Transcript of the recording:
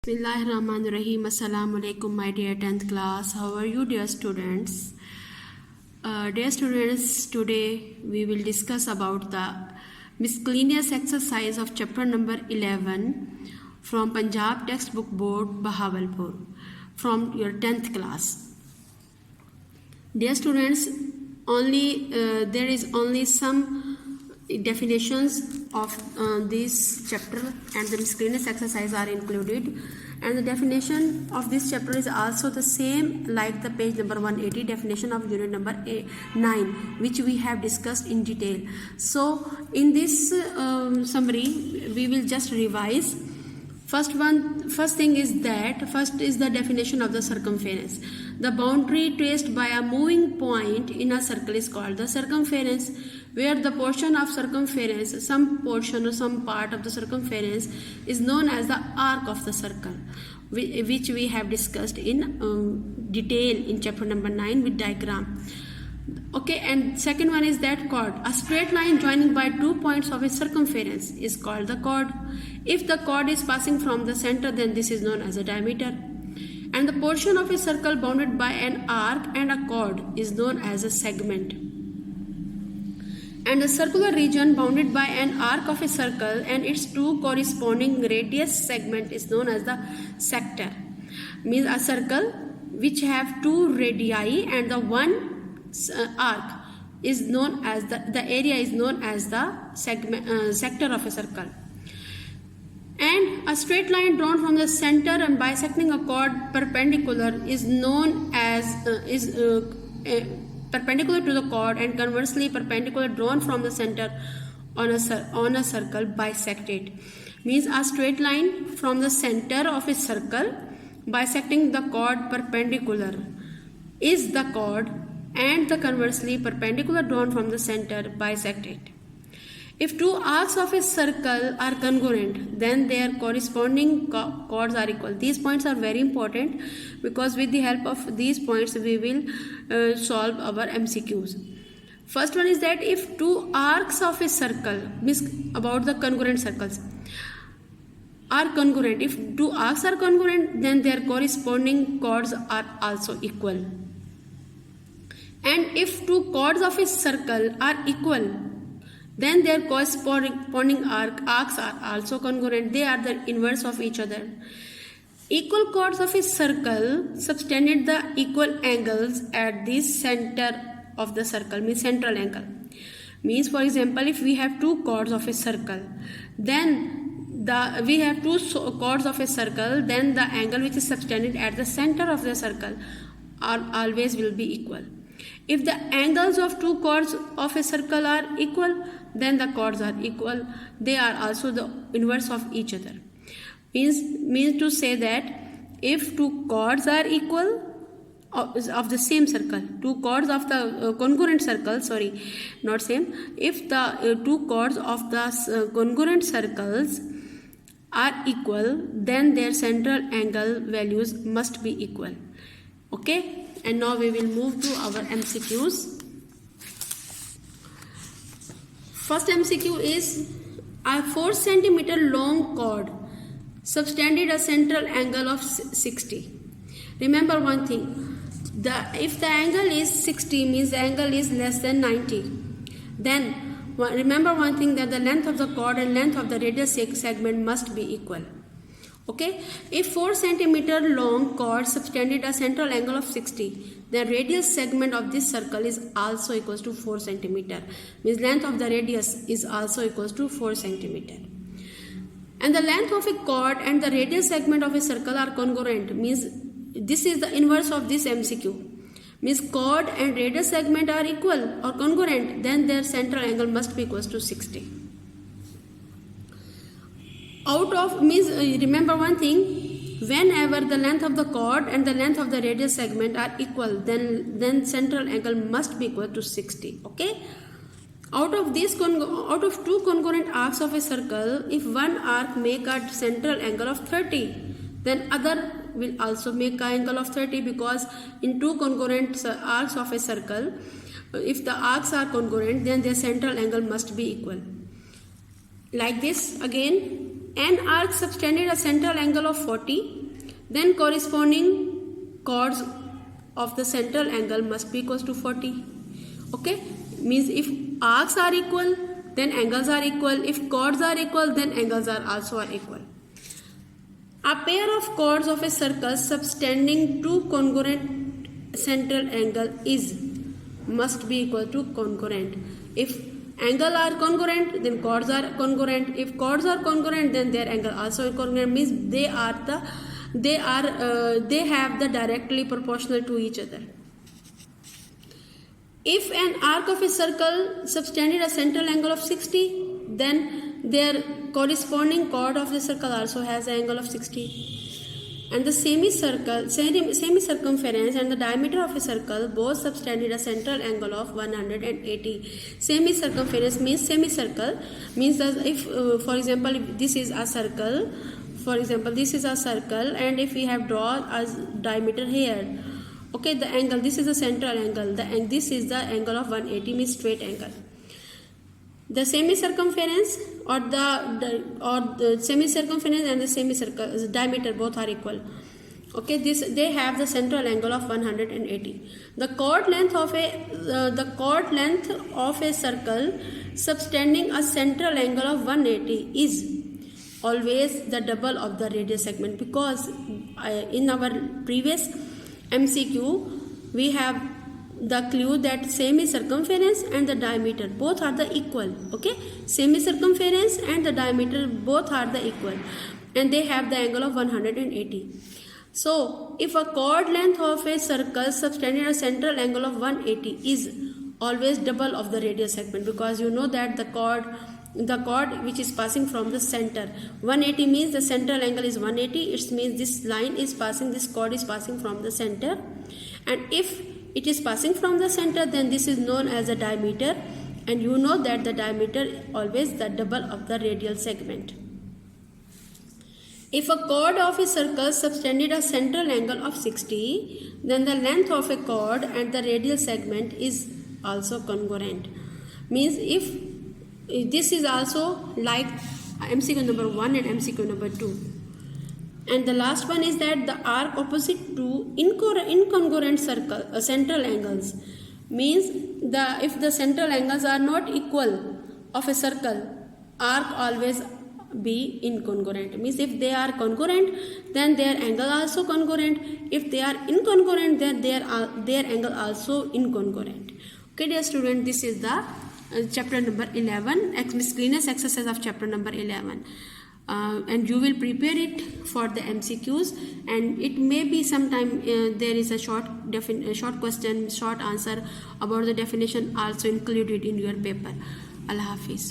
Bismillahirrahmanirrahim. Assalamu alaikum, my dear 10th class. How are you, dear students? Today we will discuss about the miscellaneous exercise of chapter number 11 from Punjab Textbook Board, Bahawalpur, from your 10th class. Dear students, there is only some definitions of this chapter and the miscellaneous exercise are included, and the definition of this chapter is also the same like the page number 180 definition of unit number 9, which we have discussed in detail. So in this summary we will just revise. First thing is the definition of the circumference. The boundary traced by a moving point in a circle is called the circumference, where the portion of circumference, some portion or some part of the circumference, is known as the arc of the circle, which we have discussed in detail in chapter number 9 with diagram. Okay, and second one is that chord. A straight line joining by 2 points of a circumference is called the chord. If the chord is passing from the center, then this is known as a diameter. And the portion of a circle bounded by an arc and a chord is known as a segment. And the circular region bounded by an arc of a circle and its two corresponding radius segment is known as the sector. Means a circle which have two radii and the one arc is known as the area is known as the sector of a circle. And a straight line drawn from the center and bisecting a chord perpendicular is known as perpendicular to the chord, and conversely perpendicular drawn from the center on a circle bisected. Means a straight line from the center of a circle bisecting the chord perpendicular is the chord, and the conversely perpendicular drawn from the center bisected. If two arcs of a circle are congruent, then their corresponding chords are equal. These points are very important because with the help of these points we will solve our MCQs. First one is that if two arcs of a circle, means about the congruent circles, are congruent. If two arcs are congruent, then their corresponding chords are also equal. And if two chords of a circle are equal, then their corresponding arcs are also congruent. They are the inverse of each other. Equal chords of a circle subtended the equal angles at the center of the circle, means central angle. Means, for example, if we have two chords of a circle, then the angle which is subtended at the center of the circle always will be equal. If the angles of two chords of a circle are equal, then the chords are equal. They are also the inverse of each other. Means to say that if two chords are equal of the same circle, two chords of the congruent circle, if the two chords of the congruent circles are equal, then their central angle values must be equal. Okay, and now we will move to our MCQs. First MCQ is a 4 cm long chord subtended a central angle of 60. Remember one thing, if the angle is 60 means the angle is less than 90. Then remember one thing, that the length of the chord and length of the radius segment must be equal. Okay, if 4 cm long chord subtended a central angle of 60, the radius segment of this circle is also equals to 4 cm. Means length of the radius is also equals to 4 cm. And the length of a chord and the radius segment of a circle are congruent. Means this is the inverse of this MCQ. Means chord and radius segment are equal or congruent, then their central angle must be equals to 60. Remember one thing, whenever the length of the chord and the length of the radius segment are equal, then central angle must be equal to 60. Okay, out of two congruent arcs of a circle, if one arc make a central angle of 30, then other will also make an angle of 30, because in two congruent arcs of a circle, if the arcs are congruent, then their central angle must be equal. Like this again, an arc subtended a central angle of 40, then corresponding chords of the central angle must be equals to 40. Okay, means if arcs are equal, then angles are equal. If chords are equal, then angles are also equal. A pair of chords of a circle subtending two congruent central angle must be equal to congruent. If angle are congruent, then chords are congruent. If chords are congruent, then their angle also congruent, means they have the directly proportional to each other. If an arc of a circle subtended a central angle of 60, then their corresponding chord of the circle also has an angle of 60. And the semicircumference and the diameter of a circle both subtended a central angle of 180. Semicircumference means semicircle, means that if, for example, if this is a circle, and if we have drawn a diameter here, okay, the angle, this is the central angle, and this is the angle of 180, means straight angle. The semicircumference or the semicircumference and the semicircle diameter both are equal. Okay, they have the central angle of 180. The chord length of a circle subtending a central angle of 180 is always the double of the radial segment, because in our previous MCQ we have the clue that semicircumference and the diameter both are the equal. Okay, semicircumference and the diameter both are the equal, and they have the angle of 180. So if a chord length of a circle subtended a central angle of 180 is always double of the radial segment, because you know that the chord which is passing from the center, 180 means the central angle is 180. It means this chord is passing from the center, and if it is passing from the center, then this is known as a diameter, and you know that the diameter always the double of the radial segment. If a chord of a circle subtended a central angle of 60, then the length of a chord and the radial segment is also congruent. Means if this is also like MCQ number 1 and MCQ number 2. And the last one is that the arc opposite to incongruent central angles, means if the central angles are not equal of a circle, arc always be incongruent. Means if they are congruent, then their angle also congruent. If they are incongruent, then their angle also incongruent. Okay, dear student, this is the chapter number 11, miscellaneous exercise of chapter number 11. And you will prepare it for the MCQs, and it may be sometime there is a short question, short answer about the definition also included in your paper. Allah Hafiz.